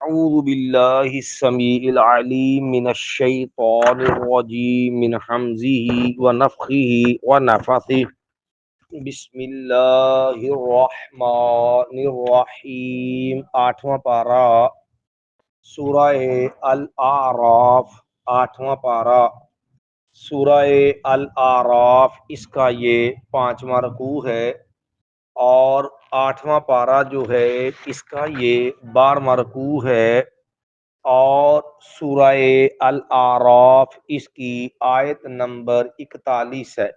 أعوذ بالله السميع العليم من الشيطان الرجيم من حمزه ونفخه ونفثه بسم اللہ الرحمن الرحیم آٹھواں پارہ سورہ الاعراف آٹھواں پارہ سورہ الاعراف اس کا یہ پانچواں رکوع ہے اور آٹھواں پارہ جو ہے اس کا یہ 12واں رکوع ہے اور سورہ الاعراف اس کی آیت نمبر 41 ہے۔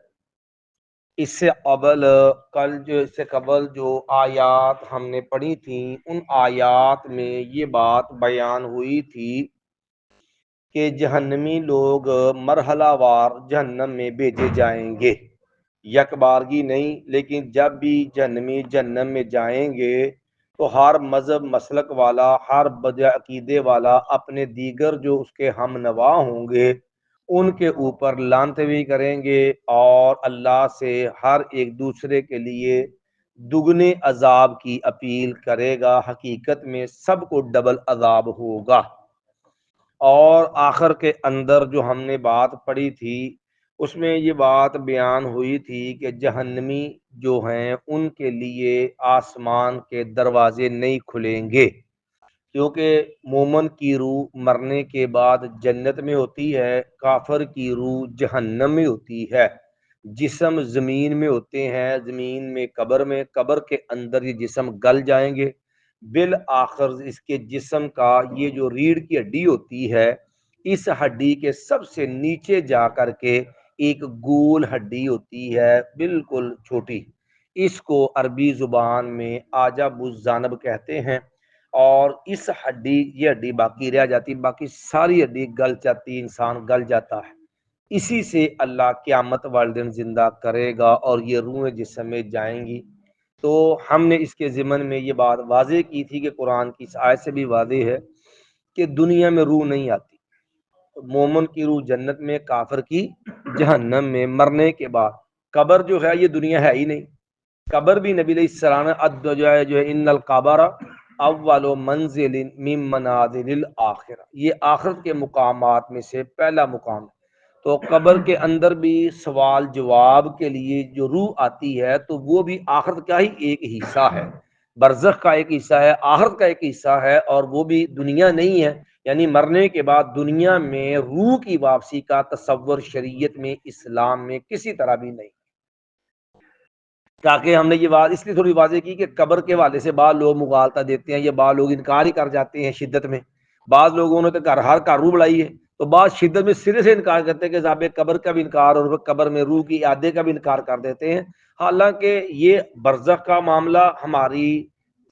اس سے قبل جو آیات ہم نے پڑھی تھیں ان آیات میں یہ بات بیان ہوئی تھی کہ جہنمی لوگ مرحلہ وار جہنم میں بھیجے جائیں گے، یک بارگی نہیں، لیکن جب بھی جہنمی جہنم میں جائیں گے تو ہر مذہب مسلک والا، ہر بدع عقیدے والا اپنے دیگر جو اس کے ہم نوا ہوں گے ان کے اوپر لعنت بھی کریں گے اور اللہ سے ہر ایک دوسرے کے لیے دگنے عذاب کی اپیل کرے گا۔ حقیقت میں سب کو ڈبل عذاب ہوگا۔ اور آخر کے اندر جو ہم نے بات پڑھی تھی اس میں یہ بات بیان ہوئی تھی کہ جہنمی جو ہیں ان کے لیے آسمان کے دروازے نہیں کھلیں گے، کیونکہ مومن کی روح مرنے کے بعد جنت میں ہوتی ہے، کافر کی روح جہنم میں ہوتی ہے۔ جسم زمین میں ہوتے ہیں، زمین میں، قبر کے اندر یہ جسم گل جائیں گے، بالآخر اس کے جسم کا یہ جو ریڑھ کی ہڈی ہوتی ہے، اس ہڈی کے سب سے نیچے جا کر کے ایک گول ہڈی ہوتی ہے بالکل چھوٹی، اس کو عربی زبان میں عجب الذنب کہتے ہیں، اور اس یہ ہڈی باقی رہ جاتی، باقی ساری ہڈی گل جاتی، انسان گل جاتا ہے۔ اسی سے اللہ قیامت والے دن زندہ کرے گا اور یہ روحیں جسم میں جائیں گی۔ تو ہم نے اس کے ضمن میں یہ بات واضح کی تھی کہ قرآن کی اس آیت سے بھی واضح ہے کہ دنیا میں روح نہیں آتی، مومن کی روح جنت میں، کافر کی جہنم میں مرنے کے بعد۔ قبر جو ہے یہ دنیا ہے ہی نہیں، قبر بھی نبی علیہ السلام جو ہے ان القبر اول منزل من منازل الاخرہ، یہ آخرت کے مقامات میں سے پہلا مقام ہے۔ تو قبر کے اندر بھی سوال جواب کے لیے جو روح آتی ہے تو وہ بھی آخرت کا ہی ایک حصہ ہے، برزخ کا ایک حصہ ہے، آخرت کا ایک حصہ ہے، اور وہ بھی دنیا نہیں ہے، یعنی مرنے کے بعد دنیا میں روح کی واپسی کا تصور شریعت میں، اسلام میں کسی طرح بھی نہیں۔ تاکہ ہم نے یہ بات اس لیے تھوڑی واضح کی کہ قبر کے حوالے سے بعض لوگ مغالطہ دیتے ہیں، یہ بعض لوگ انکار ہی کر جاتے ہیں شدت میں، بعض لوگوں نے تو ہر کا روح بڑھائی ہے، تو بعض شدت میں سرے سے انکار کرتے ہیں کہ صاحب قبر کا بھی انکار اور قبر میں روح کی اعادے کا بھی انکار کر دیتے ہیں۔ حالانکہ یہ برزخ کا معاملہ ہماری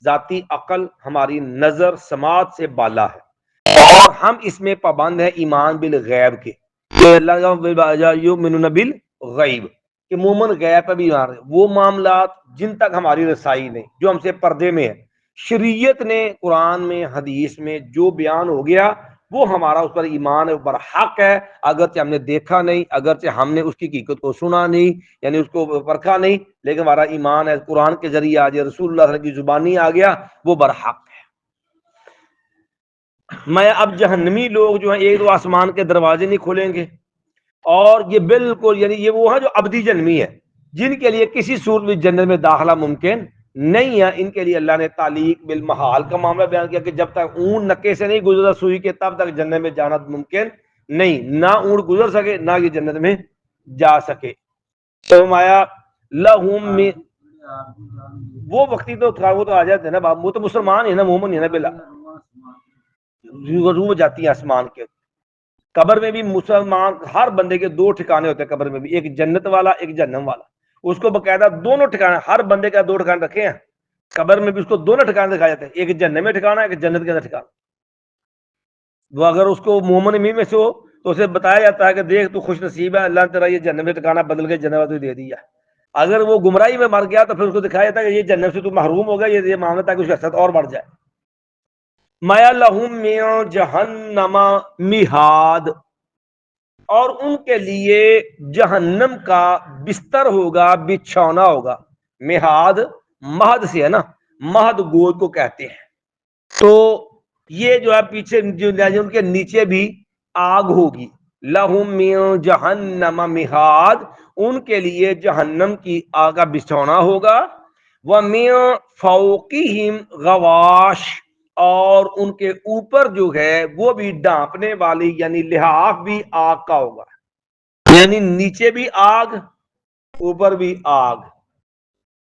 ذاتی عقل، ہماری نظر سماعت سے بالا ہے، اور ہم اس میں پابند ہیں ایمان بالغیب کے، اللہ یؤمنون بالغیب کہ مومن غیب پہ بھی ایمان رہے، وہ معاملات جن تک ہماری رسائی نہیں، جو ہم سے پردے میں ہے۔ شریعت نے قرآن میں، حدیث میں جو بیان ہو گیا وہ ہمارا اس پر ایمان ہے، اوپر حق ہے، اگرچہ ہم نے دیکھا نہیں، اگرچہ ہم نے اس کی حقیقت کو سنا نہیں، یعنی اس کو پرکھا نہیں، لیکن ہمارا ایمان ہے، قرآن کے ذریعے آ جائے، رسول اللہ صلی اللہ علیہ وسلم کی زبانی آ گیا، وہ برحق ہے۔ میں اب جہنمی لوگ جو ہیں ایک تو آسمان کے دروازے نہیں کھولیں گے، اور یہ بالکل یعنی یہ وہ ہے جو ابدی جنمی ہے، جن کے لیے کسی صورت میں جنت میں داخلہ ممکن نہیں ہے۔ ان کے لیے اللہ نے تعلیق بالمحال کا معاملہ بیان کیا کہ جب تک اونٹ نکے سے نہیں گزرا سوئی کے تب تک جنت میں جانا ممکن نہیں، نہ اونٹ گزر سکے نہ یہ جنت میں جا سکے۔ فرمایا لہم وہ وقتی تو وہ تو آ جاتے ہیں نا، وہ تو مسلمان ہے نا، مومن ہے نا، بلا روح جاتی ہے آسمان کے۔ قبر میں بھی مسلمان ہر بندے کے دو ٹھکانے ہوتے ہیں، قبر میں بھی ایک جنت والا ایک جہنم والا، اس کو باقاعدہ دونوں ٹھکانے، ہر بندے کا دو ٹھکانے رکھے ہیں، قبر میں بھی اس کو دونوں ٹھکانے دکھائے جاتے ہیں، ایک جہنم میں ٹھکانا ایک جنت کے اندر ٹھکانا۔ وہ اگر اس کو مومن میں سے ہو تو اسے بتایا جاتا ہے کہ دیکھ تو خوش نصیب ہے، اللہ نے تیرا یہ جہنم میں ٹھکانا بدل کے جنت میں دے دیا۔ اگر وہ گمراہی میں مر گیا تو پھر اس کو دکھایا جاتا ہے کہ یہ جنت سے تو محروم ہو گیا، یہ معاملہ تھا کہ اس کی حسرت اور بڑھ جائے۔ مَا لَهُم مِّن جَهَنَّمَ مِہاد، اور ان کے لیے جہنم کا بستر ہوگا، بچھونا ہوگا۔ مہاد مہد سے ہے نا، مہد گود کو کہتے ہیں۔ تو یہ جو ہے پیچھے جو ان کے نیچے بھی آگ ہوگی. لہم من جہنم مہاد، ان کے لیے جہنم کی آگ کا بچھونا ہوگا. وَمِن فَوْقِهِمْ غواش، اور ان کے اوپر جو ہے وہ بھی ڈانپنے والی یعنی لحاف بھی آگ کا ہوگا. یعنی نیچے بھی آگ، اوپر بھی آگ،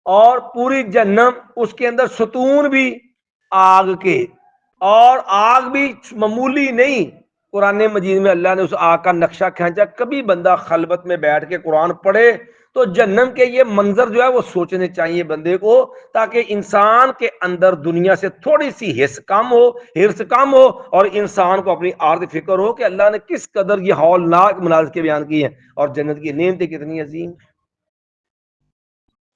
اور پوری جہنم اس کے اندر ستون بھی آگ کے، اور آگ بھی معمولی نہیں. قرآن مجید میں اللہ نے اس آگ کا نقشہ کھینچا. کبھی بندہ خلوت میں بیٹھ کے قرآن پڑھے تو جہنم کے یہ منظر جو ہے وہ سوچنے چاہیے بندے کو، تاکہ انسان کے اندر دنیا سے تھوڑی سی حرص کم ہو اور انسان کو اپنی آخرت فکر ہو کہ اللہ نے کس قدر یہ ہولناک مناظر کے بیان کی ہیں اور جنت کی نعمتیں کتنی عظیم ہیں.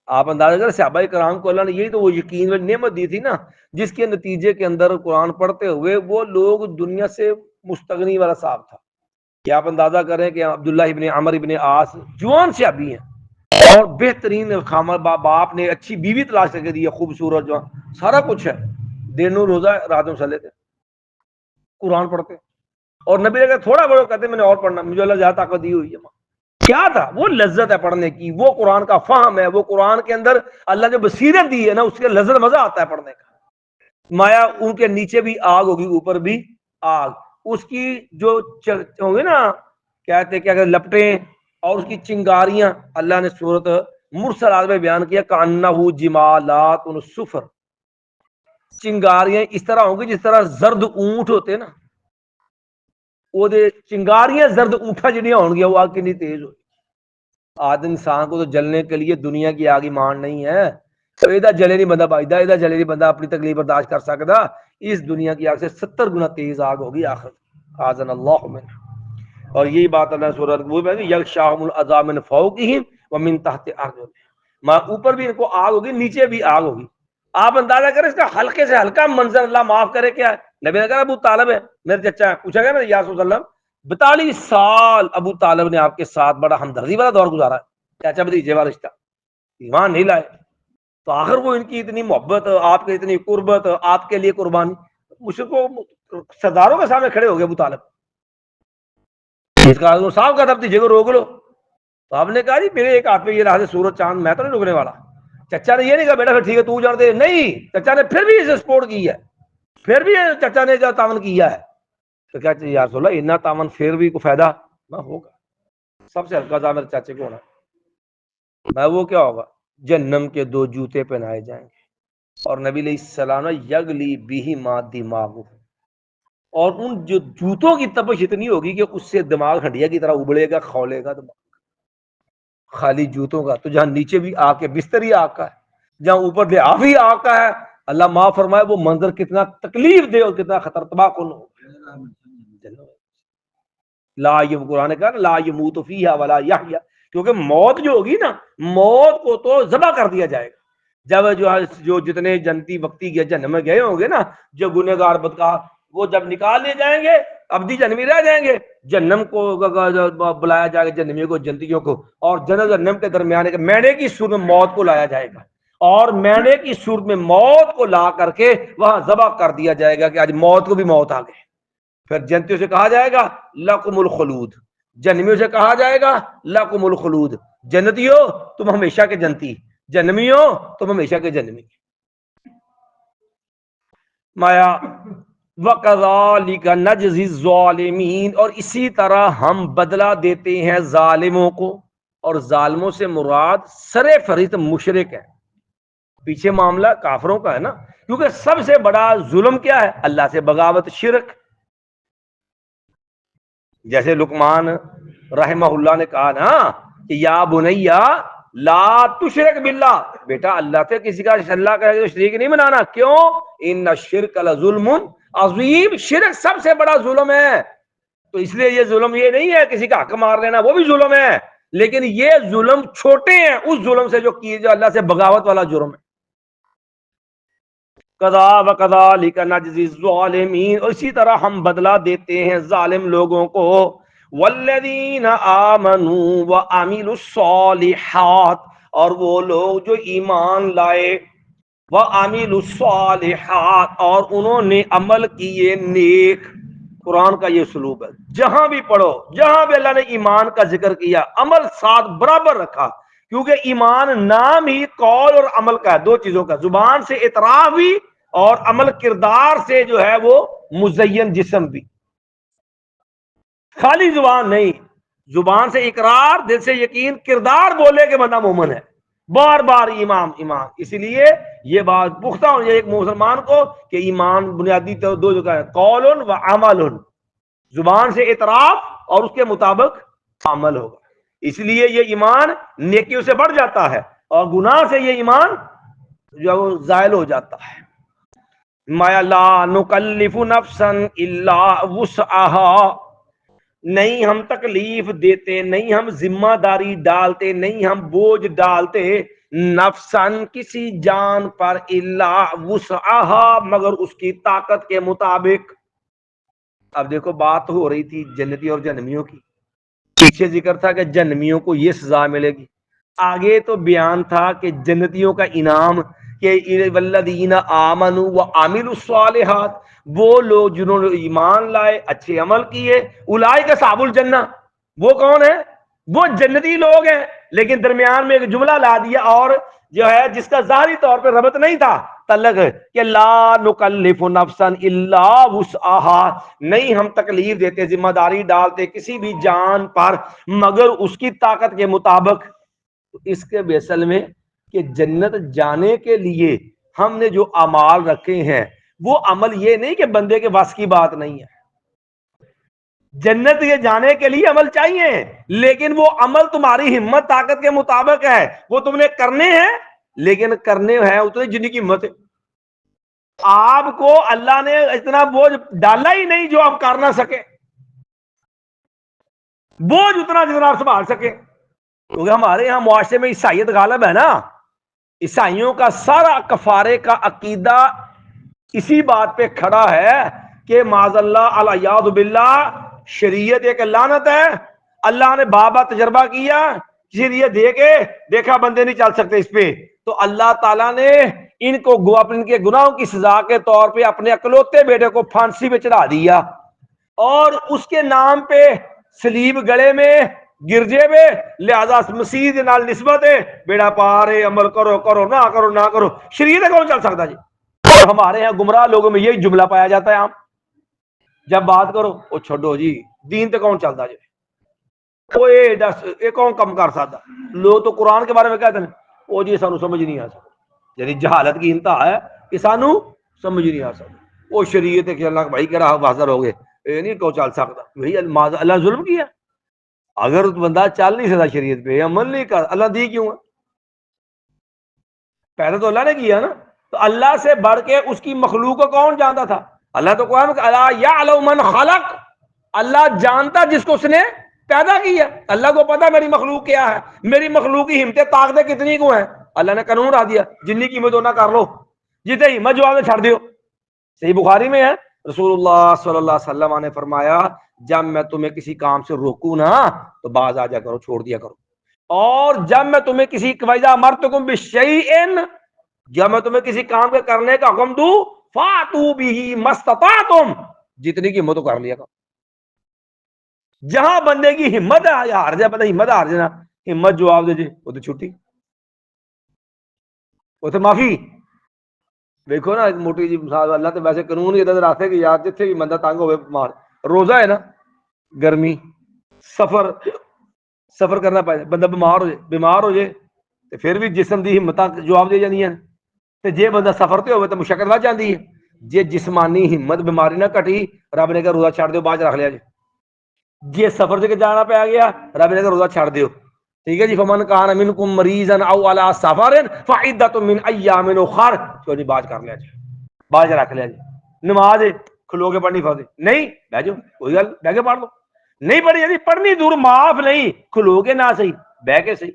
آپ اندازہ کریں صحابہ کرام کو اللہ نے یہی تو وہ یقین و نعمت دی تھی نا، جس کے نتیجے کے اندر قرآن پڑھتے ہوئے وہ لوگ دنیا سے مستغنی والا صاحب تھا. کہ آپ اندازہ کریں کہ عبداللہ ابن عمر ابن عاص جوان صحابی ہیں، اور بہترین خامر باپ نے اچھی بیوی تلاش کر کے دی ہے، خوبصورت جوان، سارا کچھ ہے، دنوں روزہ راتوں صلے تھے، قرآن پڑھتے. اور نبی اگر تھوڑا بڑا کہتے میں نے اور پڑھنا، مجھے اللہ زیادہ طاقت دی ہوئی ہے. کیا تھا وہ لذت ہے پڑھنے کی، وہ قرآن کا فہم ہے، وہ قرآن کے اندر اللہ نے بصیرت دی ہے نا، اس کے لذت مزہ آتا ہے پڑھنے کا. مایا ان کے نیچے بھی آگ ہوگی، اوپر بھی آگ. اس کی جو ہوگی نا کہتے کہ اگر لپٹیں اور اس کی چنگاریاں، اللہ نے سورۃ مرسلات میں بیان کیا کانہ جمالات صفر، چنگاریاں اس طرح ہوں گی جس طرح زرد اونٹ ہوتے نا، وہ چنگاریاں زرد اونٹا جڑیاں ہون گیا، وہ آگ کتنی تیز ہوئی. آدم انسان کو تو جلنے کے لیے دنیا کی آگ ایمان نہیں ہے. تو ادھر جلے نہیں بندہ بھائی ادھر جلے نہیں بندہ اپنی تکلیف برداشت کر سکتا. اس دنیا کی آگ سے 70 گنا تیز آگ ہوگی آخر. آذن اللہ من. اور یہی بات اللہ سورۃ وہ میں یغشاہم العذاب من فوقہم ومن تحت ارجلہم، اوپر بھی ان کو آگ ہوگی، نیچے بھی آگ ہوگی. آپ اندازہ کریں اس کا ہلکے سے ہلکا منظر اللہ معاف کرے کیا ہے. نبی نے کہا ابو طالب ہے میرے چچا ہے، پوچھا گیا نا یا رسول اللہ 42 سال ابو طالب نے آپ کے ساتھ بڑا ہمدردی والا دور گزارا ہے، چاچا بھتیجے والا رشتہ، ایمان نہیں لائے. تو آخر وہ ان کی اتنی محبت، آپ کی اتنی قربت، آپ کے لیے قربانی، مشرکوں سرداروں کے سامنے کھڑے ہو گئے ابو طالب. اس کا صاحب کا تھا بھتیجے کو روک لو. تو آپ نے کہا جی میرے ایک ہاتھ پہ یہ رہا سورج چاند، میں تو نہیں رکنے والا. چچا نے یہ نہیں کہا بیٹا پھر ٹھیک ہے تو جان دے، نہیں، چچا نے پھر بھی اسے سپورٹ کی ہے، پھر بھی چچا نے جو تعاون کیا ہے. تو کیا یا رسول اللہ اتنا تعاون پھر بھی کوئی فائدہ نہ ہوگا. سب سے ہلکا تھا میرے چاچے کو ہونا. میں وہ کیا ہوگا، جہنم کے 2 جوتے پہنائے جائیں گے. اور نبی علیہ السلام نے یغلی بہ ما دماغ، اور ان جو جوتوں کی تپش اتنی ہوگی کہ اس سے دماغ ہڈیا کی طرح ابڑے گا، کھولے گا دماغ خالی جوتوں کا. تو جہاں نیچے بھی آگ کے بستر ہی آگ کا ہے، جہاں اوپر لحاف ہی آگ کا ہے، اللہ معاف فرمائے وہ منظر کتنا تکلیف دے اور کتنا خطر تباہ کن ہو. لا یہ قرآن کا لا یموت فیہا ولا یحیا، کیونکہ موت جو ہوگی نا، موت کو تو ذبح کر دیا جائے گا. جب جو جتنے جنتی وقتی جہنم میں گئے ہوں گے نا، جو گنہگار بدکار، وہ جب نکال لیے جائیں گے ابدی جہنمی رہ جائیں گے. جہنم کو بلایا جائے گا، جہنمیوں کو، جنتیوں کو، اور جنت جہنم کے درمیان ایک میڑے کی صورت میں موت کو لایا جائے گا، اور میڑے کی صورت میں موت کو لا کر کے وہاں ذبح کر دیا جائے گا کہ آج موت کو بھی موت آ گئے. پھر جنتیوں سے کہا جائے گا لکم الخلود، جہنمیوں سے کہا جائے گا لکم الخلود، جنتیوں تم ہمیشہ کے جنتی، جہنمیوں تم ہمیشہ کے جہنمی. مایا وَكَذَلِكَ نَجْزِي الظَّالِمِينَ، اور اسی طرح ہم بدلہ دیتے ہیں ظالموں کو. اور ظالموں سے مراد سر فہرست مشرک ہے. پیچھے معاملہ کافروں کا ہے نا، کیونکہ سب سے بڑا ظلم کیا ہے، اللہ سے بغاوت، شرک. جیسے لقمان رحمہ اللہ نے کہا نا کہ یا بنیا لا تشرک باللہ، بیٹا اللہ سے کسی کا اللہ کا شریک نہیں بنانا. کیوں؟ ان الشرک لظلم عظیم، شرک سب سے بڑا ظلم ہے. تو اس لیے یہ ظلم یہ نہیں ہے کسی کا حق مار لینا، وہ بھی ظلم ہے، لیکن یہ ظلم چھوٹے ہیں اس ظلم سے جو کیے جو اللہ سے بغاوت والا جرم ہے. قضا وکذالک نجزی الظالمین، اسی طرح ہم بدلہ دیتے ہیں ظالم لوگوں کو. والذین آمنوا وعملوا الصالحات، اور وہ لوگ جو ایمان لائے وَعَمِلُوا الصَّالِحَاتِ، اور انہوں نے عمل کیے نیک۔ قرآن کا یہ اسلوب ہے، جہاں بھی پڑھو، جہاں بھی اللہ نے ایمان کا ذکر کیا، عمل ساتھ برابر رکھا، کیونکہ ایمان نام ہی قول اور عمل کا ہے، دو چیزوں کا، زبان سے اعتراف بھی اور عمل کردار سے جو ہے وہ مزین جسم بھی، خالی زبان نہیں، زبان سے اقرار، دل سے یقین، کردار بولے کہ بندہ مومن ہے، بار بار ایمان ایمان۔ اسی لیے یہ بات پختہ ہو جائے ایک مسلمان کو کہ ایمان بنیادی دو جگہ ہے، قول و عمل، زبان سے اعتراف اور اس کے مطابق عمل ہوگا۔ اس لیے یہ ایمان نیکیوں سے بڑھ جاتا ہے اور گناہ سے یہ ایمان جو ہے زائل ہو جاتا ہے۔ ما لا نکلف نفسا الا وسعها، نہیں ہم تکلیف دیتے، نہیں ہم ذمہ داری ڈالتے، نہیں ہم بوجھ ڈالتے نفسن کسی جان پر الا وسعها، مگر اس کی طاقت کے مطابق۔ اب دیکھو بات ہو رہی تھی جنتی اور جہنمیوں کی، پیچھے ذکر تھا کہ جہنمیوں کو یہ سزا ملے گی، آگے تو بیان تھا کہ جنتیوں کا انعام کہ والذین آمنوا وعملوا الصالحات، وہ لوگ جنہوں نے ایمان لائے، اچھے عمل کیے، اولئک اصحاب الجنہ، وہ کون ہیں؟ وہ جنتی لوگ ہیں۔ لیکن درمیان میں ایک جملہ لا دیا اور جو ہے جس کا ظاہری طور پہ ربط نہیں تھا، تعلق ہے کہ لا نکلف نفسا الا وسعها، نہیں ہم تکلیف دیتے، ذمہ داری ڈالتے کسی بھی جان پر مگر اس کی طاقت کے مطابق۔ اس کے بیسل میں کہ جنت جانے کے لیے ہم نے جو اعمال رکھے ہیں وہ عمل یہ نہیں کہ بندے کے بس کی بات نہیں ہے، جنت یہ جانے کے لیے عمل چاہیے، لیکن وہ عمل تمہاری ہمت طاقت کے مطابق ہے، وہ تم نے کرنے ہیں، لیکن کرنے ہیں اتنے جن کی ہمت ہے۔ آپ کو اللہ نے اتنا بوجھ ڈالا ہی نہیں جو آپ کر نہ سکے، بوجھ اتنا جتنا آپ سنبھال سکے، کیونکہ ہمارے یہاں معاشرے میں عیسائیت غالب ہے نا، عیسائیوں کا سارا کفارے کا عقیدہ اسی بات پہ کھڑا ہے کہ معاذ اللہ الیاذ باللہ شریعت ایک لعنت ہے، اللہ نے بابا تجربہ کیا، شریعت دے کے دیکھا بندے نہیں چل سکتے اس پہ، تو اللہ تعالیٰ نے ان کو ان کے گناہوں کی سزا کے طور پہ اپنے اکلوتے بیٹے کو پھانسی پہ چڑھا دیا، اور اس کے نام پہ سلیب گلے میں گرجے میں، لہذا مسیح دے نال نسبت ہے، بیڑا پارے عمل کرو کرو نہ کرو نہ کرو، شریعت کون چل سکتا جی؟ اور ہمارے ہاں گمراہ لوگوں میں یہی جملہ پایا جاتا ہے عام، جب بات کرو وہ چھوڑو جی دین تے کون چلتا جی، وہ یہ کون کم کر سکتا، لوگ تو قرآن کے بارے میں کہتے ہیں وہ جی سانو سمجھ نہیں آ سکتا، یعنی جہالت کی انتہا ہے کہ سانو سمجھ نہیں آ سکتا، وہ شریعت کہ اللہ بھائی کہہ رہا حاضر ہو گئے، یہ نہیں کو چل سکتا، بھائی اللہ ظلم کیا، اگر بندہ چل نہیں سکتا شریعت پہ عمل نہیں کر، اللہ دی کیوں ہے؟ پیدا تو اللہ نے کیا نا، تو اللہ سے بڑھ کے اس کی مخلوق کو کون جانتا تھا؟ اللہ تو قرآن میں اللہ یعلم من خلق، اللہ جانتا جس کو اس نے پیدا کیا، اللہ کو پتا میری مخلوق کیا ہے، میری مخلوق کی ہمتیں طاقتیں کتنی کو ہیں، اللہ نے قانون ڈال دیا جنی کی ہمت ہونا کر لو، جتنے ہمت جو آپ نے چھڑ دیو۔ صحیح بخاری میں ہے رسول اللہ صلی اللہ علیہ وسلم نے فرمایا جب میں تمہیں کسی کام سے روکوں نا تو باز آ جا کرو، چھوڑ دیا کرو، اور جب میں تمہیں کسی وَإِذَا أَمَرْتُكُم بِشَيْءٍ، جب میں تمہیں کسی کام کے کرنے کا حکم دوں فَأْتُوا بِهِ مَا اسْتَطَعْتُمْ، جتنی کی ہمت کر لیا کرو۔ جہاں بندے کی ہمت ہے یا ہار جائے، بندہ ہمت ہار جائے نا، ہمت جواب دے جی وہ تو چھٹی، وہ تو معافی۔ دیکھو نا ایک موٹی جی مثال، اللہ تو ویسے قانون ہی ادھر راستے کہ یار جتنے بھی بندہ تنگ ہوئے مار، روزہ ہے نا، گرمی سفر کرنا پائے، بندہ بیمار ہو جائے تو پھر بھی جسم دی ہمت جواب دے جاندی ہیں، تے جے بندہ سفر تے ہوئے تو مشقت ود جاندی ہے، جے جسمانی ہمت بیماری نہ کٹی رب نے کہا روزہ چھڑ دیو بعد رکھ لیا جی سفر سے جانا پہ گیا رب نے کہا روزہ چھڑ دیو، ٹھیک ہے جی، فمن کان منکم مریضا او علی سفر فعدۃ من ایام اخر، تو جی باز کر لیا جی، باز رکھ لیا جی، نماز کھلو کے پڑھنی فرض نہیں، بیٹھ جاؤ کوئی گل بیٹھ کے پڑھ لو، نہیں پڑھی یعنی پڑھنی دور معاف نہیں، کھلو کے نہ صحیح بہ کے صحیح،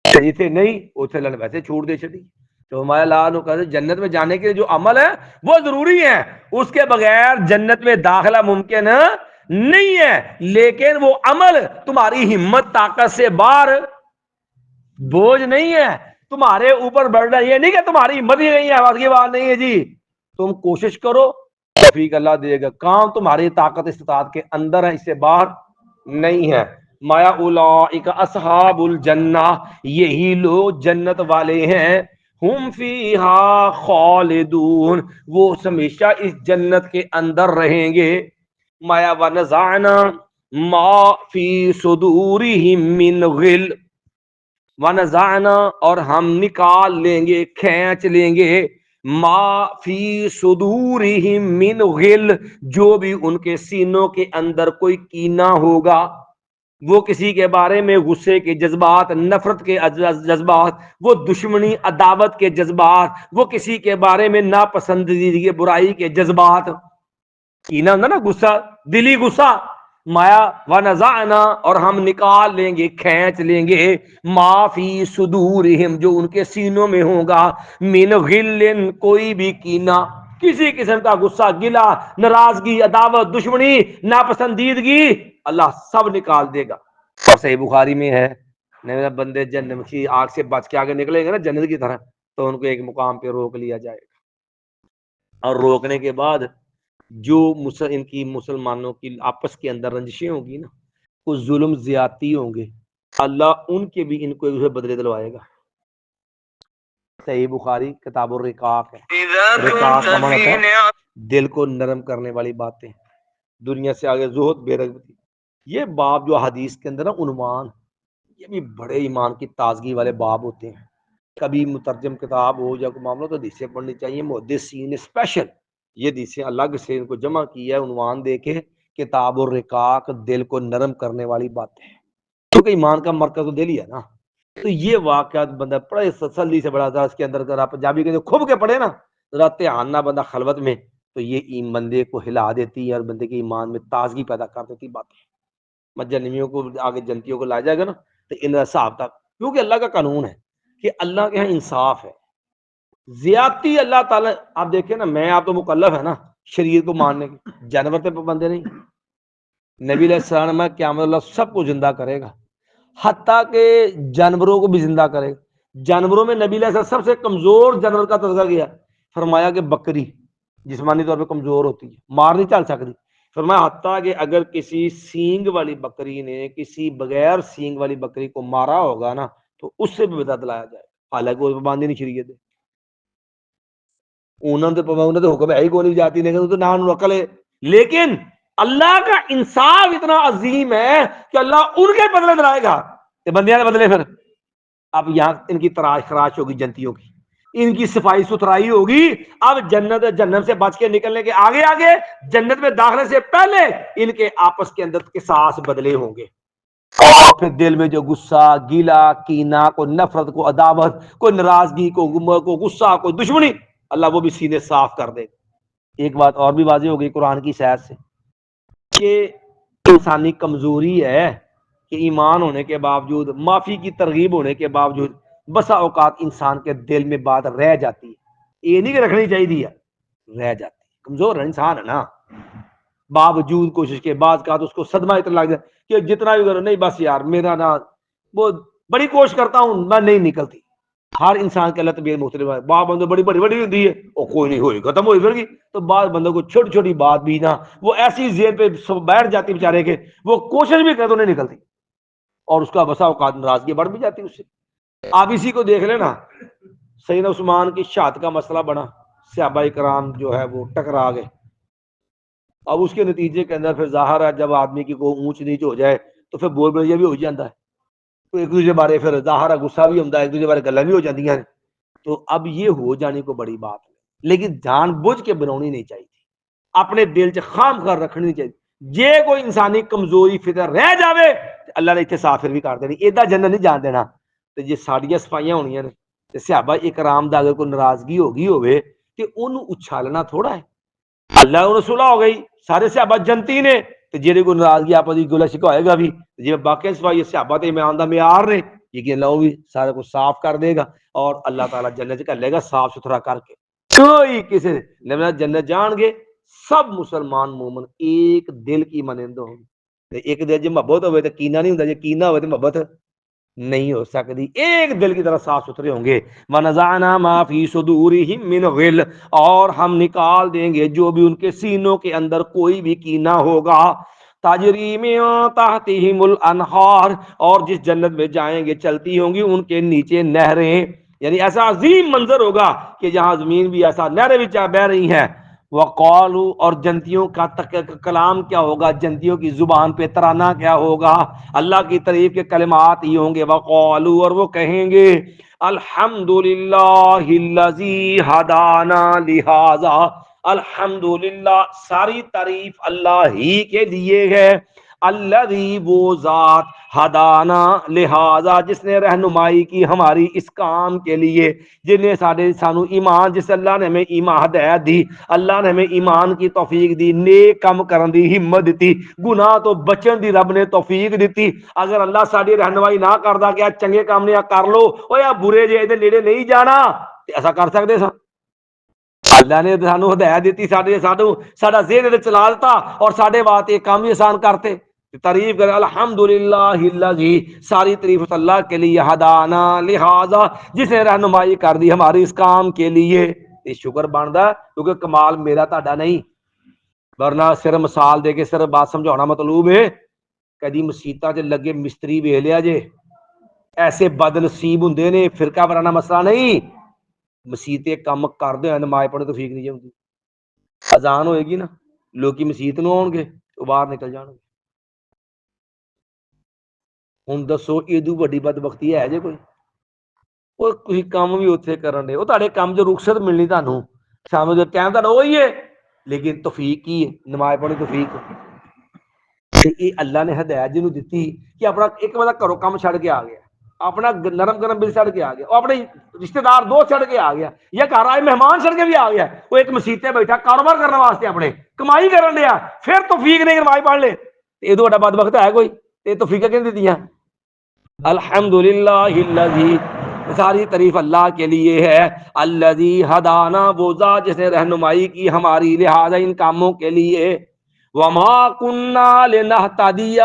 جیسے نہیں اتنے اللہ نے ویسے چھوٹ دے چڑی۔ تو ہمارے اللہ نے کہا جنت میں جانے کے جو عمل ہے وہ ضروری ہے، اس کے بغیر جنت میں داخلہ ممکن نہیں ہے، لیکن وہ عمل تمہاری ہمت طاقت سے باہر بوجھ نہیں ہے، تمہارے اوپر بڑھنا یہ نہیں کہ تمہاری ہمت ہی نہیں ہے، آواز کی بات نہیں ہے جی، تم کوشش کرو، توفیق اللہ دے گا، کام تمہاری طاقت استطاعت کے اندر ہے، اس سے باہر نہیں ہے۔ مایا اولئک اصحاب الجنہ، یہی لوگ جنت والے ہیں، ہم فیہا خالدون، وہ ہمیشہ اس جنت کے اندر رہیں گے۔ مایا ونزعنا ما فی صدورہم من غل، ونزعنا اور ہم نکال لیں گے، کھینچ لیں گے، ما فی صدورہم من غل، جو بھی ان کے سینوں کے اندر کوئی کینہ ہوگا، وہ کسی کے بارے میں غصے کے جذبات، نفرت کے جذبات، وہ دشمنی عداوت کے جذبات، وہ کسی کے بارے میں ناپسندیدگی برائی کے جذبات، کینہ ہوتا نا غصہ، دلی غصہ، مایا ونزعنا اور ہم نکال لیں گے، کھینچ لیں گے، ما فی صدورہم جو ان کے سینوں میں ہوگا، من غل کوئی بھی کینہ، کسی قسم کا غصہ، گلہ، ناراضگی، عداوت، دشمنی، ناپسندیدگی، اللہ سب نکال دے گا۔ اور صحیح بخاری میں ہے، نہیں بندے جنت کی آگ سے بچ کے آگے نکلیں گے نا جنت کی طرح، تو ان کو ایک مقام پہ روک لیا جائے گا، اور روکنے کے بعد جو ان کی مسلمانوں کی آپس کے اندر رنجشیں ہوں گی نا، کچھ ظلم زیادتی ہوں گے، اللہ ان کے بھی ان کو ایک بدلے دلوائے گا۔ صحیح بخاری کتاب الرقاق ہے، رقاق کا معنی ہوتا ہے دل کو نرم کرنے والی باتیں، دنیا سے آگے زہد، بے رغبتی۔ یہ باب جو حدیث کے اندر نا عنوان، یہ بھی بڑے ایمان کی تازگی والے باب ہوتے ہیں، کبھی مترجم کتاب ہو یا کوئی معاملہ تو حدیثیں پڑھنی چاہیے، محدثین نے اسپیشل یہ حدیثیں الگ سے ان کو جمع کیا ہے عنوان دے کے، کتاب الرقاق، دل کو نرم کرنے والی باتیں، کیونکہ ایمان کا مرکز تو دل ہی ہے نا۔ تو یہ واقعات بندہ پڑھے تسلی سے، بڑا اس کے اندر اگر آپ پنجابی کے کھب کے پڑھے نا ذرا دھیان نہ بندہ خلوت میں، تو یہ بندے کو ہلا دیتی ہے اور بندے کے ایمان میں تازگی پیدا کر دیتی باتیں۔ جنمیوں کو آگے جنتیوں کو لایا جائے گا نا تو ان حساب تک، کیونکہ اللہ کا قانون ہے کہ اللہ کے یہاں انصاف ہے، زیادتی اللہ تعالیٰ، آپ دیکھیں نا، میں آپ تو مکلف ہے نا شریعت کو ماننے کی، جانور پہ پابندے نہیں۔ نبی علیہ السلام میں قیامت اللہ سب کو زندہ کرے گا، حتیٰ کہ جانوروں کو بھی زندہ کرے گا۔ جانوروں میں نبی علیہ السلام سب سے کمزور جانور کا تذکرہ کیا، فرمایا کہ بکری جسمانی طور پہ کمزور ہوتی ہے، مار نہیں چل سکتی، فرمایا حتیٰ کہ اگر کسی سینگ والی بکری نے کسی بغیر سینگ والی بکری کو مارا ہوگا نا تو اس سے بھی بدعت لایا جائے، حالانکہ وہ پابندی نہیں شریعت ہے، انہوں نے تو حکم ہے ہی کوئی نہیں جاتی، لیکن تو نہ عقل ہے، لیکن اللہ کا انصاف اتنا عظیم ہے کہ اللہ ان کے بدلے دلائے گا، بندیاں نے بدلے پھر اب یہاں ان کی تراش خراش ہوگی، جنتیوں کی ان کی صفائی ستھرائی ہوگی، اب جنت سے بچ کے نکلنے کے آگے آگے جنت میں داخلے سے پہلے ان کے آپس کے اندر قصاص بدلے ہوں گے، اور پھر دل میں جو غصہ، گیلا، کینہ، کوئی نفرت، کو عداوت، کوئی ناراضگی، کو غصہ، کوئی دشمنی، اللہ وہ بھی سینے صاف کر دے گا۔ ایک بات اور بھی واضح ہو گئی قرآن کی شاید سے کہ انسانی کمزوری ہے کہ ایمان ہونے کے باوجود، معافی کی ترغیب ہونے کے باوجود بسا اوقات انسان کے دل میں بات رہ جاتی ہے، یہ نہیں کہ رکھنی چاہیے، رہ جاتی ہے، کمزور ہے انسان ہے نا، باوجود کوشش کے بعد کا تو اس کو صدمہ اتنا لگ جائے کہ جتنا بھی کرو نہیں بس یار میرا نا، وہ بڑی کوشش کرتا ہوں میں نہیں نکلتی۔ ہر انسان کے اللہ طبیعت مختلف ہے، بعض بندوں بڑی بڑی بڑی ہوتی ہے اور کوئی نہیں ہوئی ختم ہوئی پھر کی، تو بعض بندوں کو چھوٹی چھوٹی بات بھی نا وہ ایسی ذہن پہ بیٹھ جاتی بیچارے کے، وہ کوشش بھی کرے تو نہیں نکلتی، اور اس کا بسا اوقات ناراضگی بڑھ بھی جاتی اس سے۔ آپ اسی کو دیکھ لینا، سیدنا عثمان کی شہادت کا مسئلہ بنا، صحابہ کرام جو ہے وہ ٹکرا گئے، اب اس کے نتیجے کے اندر پھر ظاہر ہے جب آدمی کی کوئی اونچ نیچ ہو جائے تو پھر بول بلیا بھی ہو جاتا ہے، تو ایک دوسرے بارے پھر ظاہر ہے غصہ بھی ہوتا ہے، ایک دوسرے بارے گلاں بھی ہو جاتی ہیں، تو اب یہ ہو جانے کو بڑی بات ہے، لیکن جان بوجھ کے بنانی نہیں چاہیے، اپنے دل سے خام خواہ رکھنی نہیں چاہیے، جے کوئی انسانی کمزوری فطر رہ جاوے اللہ نے اتنے صافر بھی کر دینی، ایدا جنت نہیں جان دینا، تو یہ ساڑیاں صفائیاں ہونیاں نے، صحابہ اکرام دا اگر کوئی ناراضگی ہوگی ہوئے کہ انہوں اچھالنا تھوڑا ہے، اللہ انہوں صلح ہو گئی، سارے صحابہ جنتی نے، تو جیڑے کو ناراضگی آپ دی گلہ شکوا ہوئے گا بھی، جی باقی صفائی صحابہ تے ایمان دا معیار نے، یہ اللہ بھی سارے کو صاف کر دے گا، اور اللہ تعالیٰ جنت کر لے گا صاف ستھرا کر کے، کوئی کسی نے جنت جان گے سب مسلمان مومن ایک دل کی مانند ہوں گے، ایک دل جی محبت ہوئے تو کینہ نہیں ہوتا، جی کینہ ہوئے تو محبت نہیں ہو سکتی. ایک دل کی طرح صاف ستھرے ہوں گے. وَنَزَعْنَا مَا فِي صُدُورِهِم مِّنْ غِلٍّ، اور ہم نکال دیں گے جو بھی ان کے سینوں کے اندر کوئی بھی کینہ ہوگا. تَجْرِي مِن تَحْتِهِمُ الْأَنْهَارُ، اور جس جنت میں جائیں گے چلتی ہوں گی ان کے نیچے نہریں. یعنی ایسا عظیم منظر ہوگا کہ جہاں زمین بھی ایسا نہریں بھی بہ رہی ہیں. وقالو، اور جنتیوں کا کلام کیا ہوگا، جنتیوں کی زبان پہ ترانہ کیا ہوگا، اللہ کی تعریف کے کلمات ہی ہوں گے. وقالو، اور وہ کہیں گے الحمدللہ الذی ہدانا لہذا. الحمدللہ، ساری تعریف اللہ ہی کے لیے ہے. الذی، وہ ذات، ہدانا، لہذا، جس نے رہنمائی کی ہماری اس کام کے لیے، جن نے سانو ایمان، جس اللہ نے ہمیں ایمان ہدایت دی، اللہ نے ہمیں ایمان کی توفیق دی، نیک کام کرن دی ہمت دیتی، گناہ تو بچن دی رب نے توفیق دیتی. اگر اللہ ساری رہنمائی نہ کردا کہ چنگے کام نے کر لو او یا برے جے دے نیڑے نہیں جانا، تے ایسا کر سکدے سا؟ اللہ نے سانو ہدایت دیتی، ساڈا ذہن چلا دیتا اور ساڈے واسطے کام بھی آسان کرتے. تعریف کرے الحمدللہ الذی، ساری تعریف اللہ کے لیے، ہدانا لہذا، جس نے رہنمائی کر دی ہماری اس کام کے لیے. یہ شکر بندا کیونکہ کمال میرا تہاڈا نہیں، ورنہ صرف مثال دے کے صرف بات سمجھانا مطلوب ہے. کدی مسیتاں تے لگے مستری ویکھ لیا جے، ایسے بد نصیب ہوندے نے. فرقہ وارانہ مسئلہ نہیں، مسیتے کم کردے ہیں نماز پڑھنے توفیق نہیں ہوندی. اذان ہوئے گی نا، لوکی مسیت نو آن گے تو باہر نکل جان گے. ہن دسو ایدو وڈی بدبختی ہے جے کوئی؟ وہ کوئی کام بھی اتنے کرن دے، وہ تہاڈے کام جو رخصت ملنی تانوں شام جو ٹائم تہاڈا وہی ہے، لیکن توفیق کی ہے؟ نماز پڑھنے توفیق. یہ اللہ نے ہدایت جنوں دیتی کہ اپنا ایک بندہ گھروں کام چھڑ کے آ گیا، اپنا نرم گرم بل چھڑ کے آ گیا، وہ اپنے رشتہ دار دوست چھڑ کے آ گیا، یا گھر آئے مہمان چھڑ کے بھی آ گیا، وہ ایک مسیت بیٹھا کاروبار کرنے واسطے اپنے کمائی کرن دیا، پھر توفیق نہیں نماز پڑھ لے. یہ تو بڑا بدبخت ہے کوئی؟ یہ توفیق کیوں نہیں دیتی ہیں؟ الحمدللہ الذی، ساری تعریف اللہ کے لیے ہے. الذی ہدانا، وہ ذات جس نے رہنمائی کی ہماری، لہذا ان کاموں کے لیے. وما کننا لنہتدی،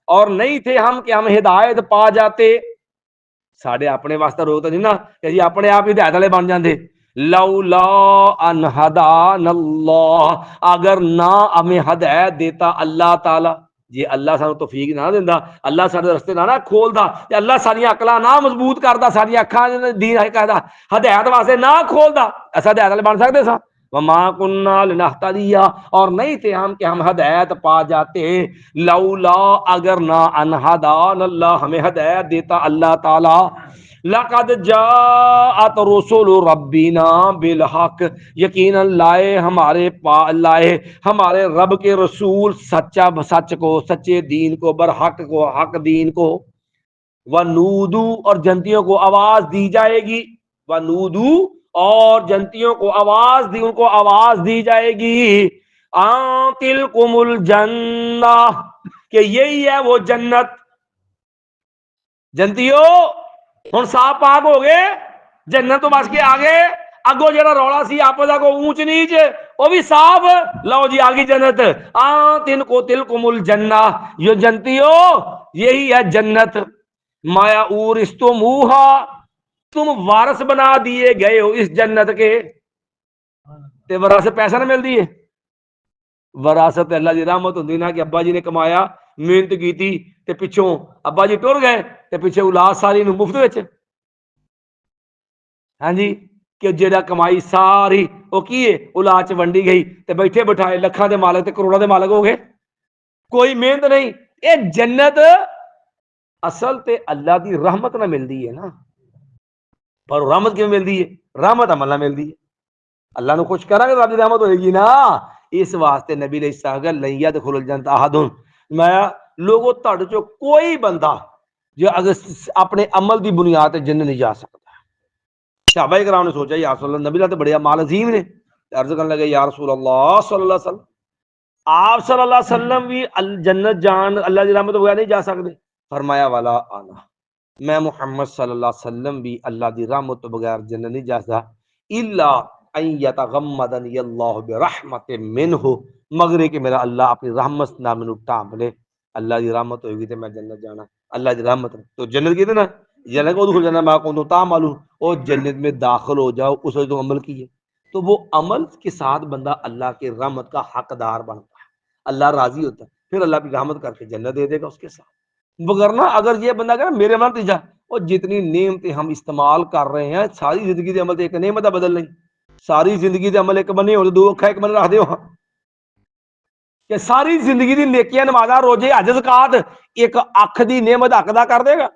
اور نہیں تھے ہم کہ ہم ہدایت پا جاتے. ساڈے اپنے واسطے روک تو نہیں نا کہ جی اپنے آپ ہدایت والے بن جاندے. لولا ان ہدانا اللہ، اگر نہ ہمیں ہدایت دیتا اللہ تعالی، جی اللہ سانو توفیق نہ دیندا، اللہ سارے رستے نہ کھولدا، تے اللہ ساری عقلاں نہ مضبوط کردا، ساری اکھاں دین کہدا ہدایت واسطے نہ کھولدا، ایسا ہدایت والے بن سکدے سا؟ وما کننا لنہتدی، اور نہیں تھے ہم کہ ہم ہدایت پا جاتے. لولا، اگر نہ ان ہدانا اللہ، ہمیں ہدایت دیتا اللہ تعالی. لقد جاءت رسول ربنا بالحق، یقینا لائے ہمارے رب کے رسول سچ کو، سچے دین کو، برحق کو، حق دین کو. ونودو، اور جنتیوں کو آواز دی جائے گی. ونودو، اور جنتیوں کو آواز دی جائے گی. آن تلکم الجنہ، کہ یہی ہے وہ جنت. جنتیو ہن صاف پاک ہو گئے، جنت تو بس کے آگے اگو جڑا رولا سی آپس کو اونچ نیچ وہ بھی صاف. لو جی آگی جنت. آن تلکم الجنہ، یہ جنتیو یہی ہے جنت. مایا اورثتموہا، تم وارث بنا دیے گئے ہو اس جنت کے. تے وراثت پیسہ نہ ملتی ہے؟ وراثت اللہ دی رحمت ہوندی نا کہ ابا جی نے کمایا، محنت کیتی، تے پچھوں ابا جی ٹر گئے تے پیچھے اولاد ساری نو مفت وچ. ہاں جی، کہ جڑا کمائی ساری وہ کی ہے اولاد چ ونڈی گئی، تے بیٹھے بٹھائے لکھاں دے مالک تے کروڑاں دے مالک ہو گئے. کوئی محنت نہیں. اے جنت اصل تے اللہ دی رحمت نہ ملدی ہے نا. پر رحمت کیوں ملدی ہے؟ رحمت عمل نہ ملدی ہے. اللہ نو خوش کرا گے رب دی رحمت ہوئے گی نا. اس واسطے نبی علیہ السلام کہ لن يدخل الجنت احد، میں لوگوں تہاڈے چوں کوئی بندہ جو اگر اپنے عمل دی بنیاد تے جنت نہیں جا سکتا. صحابہ کرام نے سوچا یا رسول اللہ، نبی اللہ تے بڑے اعمال عظیم نے. عرض کرنے لگے یا رسول اللہ صلی اللہ علیہ وسلم، آپ صلی اللہ علیہ وسلم بھی جنت جان اللہ دی رحمت بغیر نہیں جا سکتے. فرمایا والا آنا، میں محمد صلی اللہ علیہ وسلم بھی اللہ دی رحمت تو بغیر جنت نہیں جا سکتا. الا ان یتغمدنی اللہ برحمت منہ، مگر کہ میرا اللہ اپنی رحمت نہ مینوں ٹانپ لے. اللہ دی رحمت ہوئے گی تے میں جنت جانا. اللہ کی رحمت ہے۔ تو جنت کی نا جنت کو ادخل جنت ما کنتم تعملون، اور جنت میں داخل ہو جاؤ اس وقت تم عمل کیے، تو وہ عمل کے ساتھ بندہ اللہ کی رحمت کا حقدار بنتا ہے، اللہ راضی ہوتا ہے، پھر اللہ کی رحمت کر کے جنت دے دے گا اس کے ساتھ۔ وگرنہ اگر یہ بندہ کہ میرے من تیجا، اور جتنی نعمتیں ہم استعمال کر رہے ہیں ساری زندگی دے عمل تے ایک نعمت ہے بدل نہیں، ساری زندگی دے عمل ایک بنے ہو دو اکھا ایک بنے رکھ دیو، کہ ساری زندگی دی نیکیاں نمازاں روزے حج زکات ایک اکھ دی نعمت ادا کر دے گا؟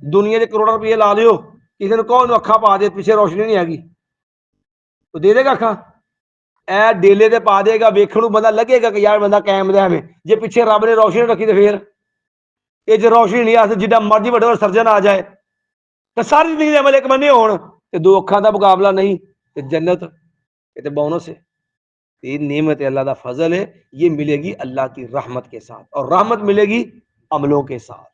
دنیا دے کروڑوں روپے لا دیو، کسی نے کون اکھا پا دے پیچھے روشنی نہیں آگی تو دے دے گا اکھا؟ اے ڈیلے تے پا دے گا، ویکھن نوں بندہ لگے گا کہ یار بندہ قائم دے میں، جے پیچھے رب نے روشنی رکھی تے پھر یہ جو روشنی نہیں آ جڈا مرضی بڑے سرجن آ جائے تو ساری زندگی دے عمل ایک بنے ہون تے دو اکھاں دا مقابلہ نہیں تے جنت یہ تے بونس ہے۔ یہ نعمت اللہ دا فضل ہے، یہ ملے گی اللہ کی رحمت کے ساتھ، اور رحمت ملے گی عملوں کے ساتھ۔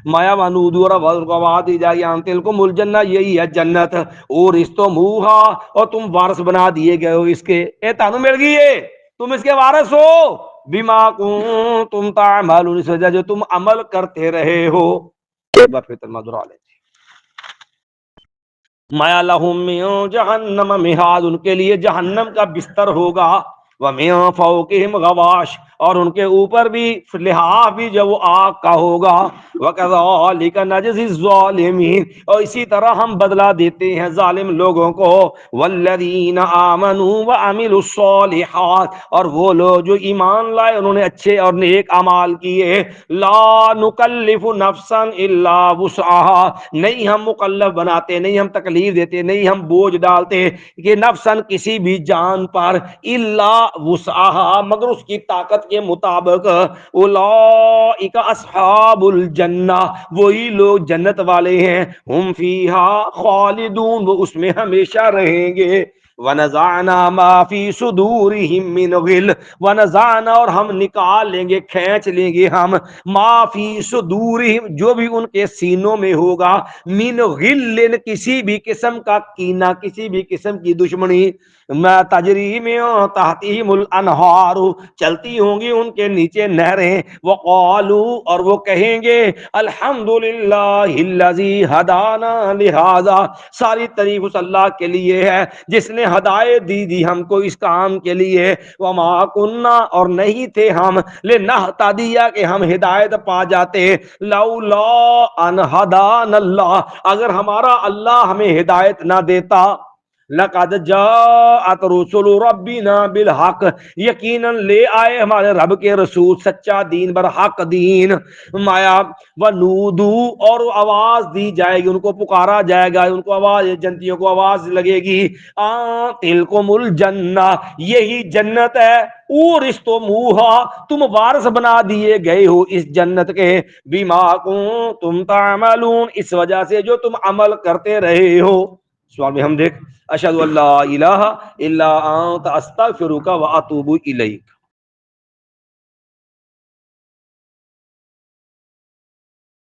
مایا وانودو اور واد دی جائے انتل کو مل جنہ، یہی ہے جنت، اور اس تو موہا، اور تم وارث بنا دیے گئے ہو اس کے، اے تانوں مل گئی ہے، تم اس کے وارث ہو، بما کنتم تعملون، اس وجہ جو تم عمل کرتے رہے ہو۔ ایک بار پھر ترجمہ دہرا لیں۔ مایا لہم من جہنم مہاد، ان کے لیے جہنم کا بستر ہوگا، ومن فوقہم غواش، اور ان کے اوپر بھی لحاف بھی جو وہ آگ کا ہوگا، وَكَذَلِكَ نَجْزِي الظَّالِمِينَ، اور اسی طرح ہم بدلہ دیتے ہیں ظالم لوگوں کو، وَالَّذِينَ آمَنُوا وَعَمِلُوا الصَّالِحَاتِ، اور وہ لوگ جو ایمان لائے انہوں نے اچھے اور نیک اعمال کیے، لا نکلف نفسا الا وسعها، نہیں ہم مکلف بناتے، نہیں ہم تکلیف دیتے، نہیں ہم بوجھ ڈالتے کہ نفسن کسی بھی جان پر، الا وسعها مگر اس کی طاقت کے مطابق، اولئک اصحاب الجنہ، وہی لوگ جنت والے ہیں، ہم فیہا خالدون، وہ اس میں ہمیشہ رہیں گے۔ وَنَزَعْنَا مَا فِي صُدُورِهِم مِّنْ غِلٍّ، وَنَزَعْنَا اور ہم نکال لیں گے، کھینچ لیں گے ہم، مَا فِي صُدُورِهِم جو بھی ان کے سینوں میں ہوگا، مِّنْ غِلٍّ کسی بھی قسم کا کینہ، کسی بھی قسم کی دشمنی، مَا تَجْرِي مِن تَحْتِهِمُ الْأَنْهَارُ چلتی ہوں گی ان کے نیچے نہریں، وَقَالُوا اور وہ کہیں گے الحمدللہ الذی ہدانا لہذا، ساری تعریف اس اللہ کے لیے ہے جس نے ہدایت دی ہم کو اس کام کے لیے، وما کننا اور نہیں تھے ہم، لنہتدی کہ ہم ہدایت پا جاتے، لولا ان ہدانا اللہ اگر ہمارا اللہ ہمیں ہدایت نہ دیتا، لقد جاءت رسل ربنا بالحق یقیناً لے آئے ہمارے رب کے رسول سچا دین برحق دین، مایا ونودو اور آواز دی جائے گی، ان کو پکارا جائے گا، ان کو آواز جنتیوں کو آواز لگے گی، تلکم الجنہ یہی جنت ہے، اورثتموہا تم وارث بنا دیے گئے ہو اس جنت کے، بما کنتم تعملون اس وجہ سے جو تم عمل کرتے رہے ہو۔ سوال میں ہم دیکھ اشہد ان لا الہ الا انت استغفرک واتوب الیک۔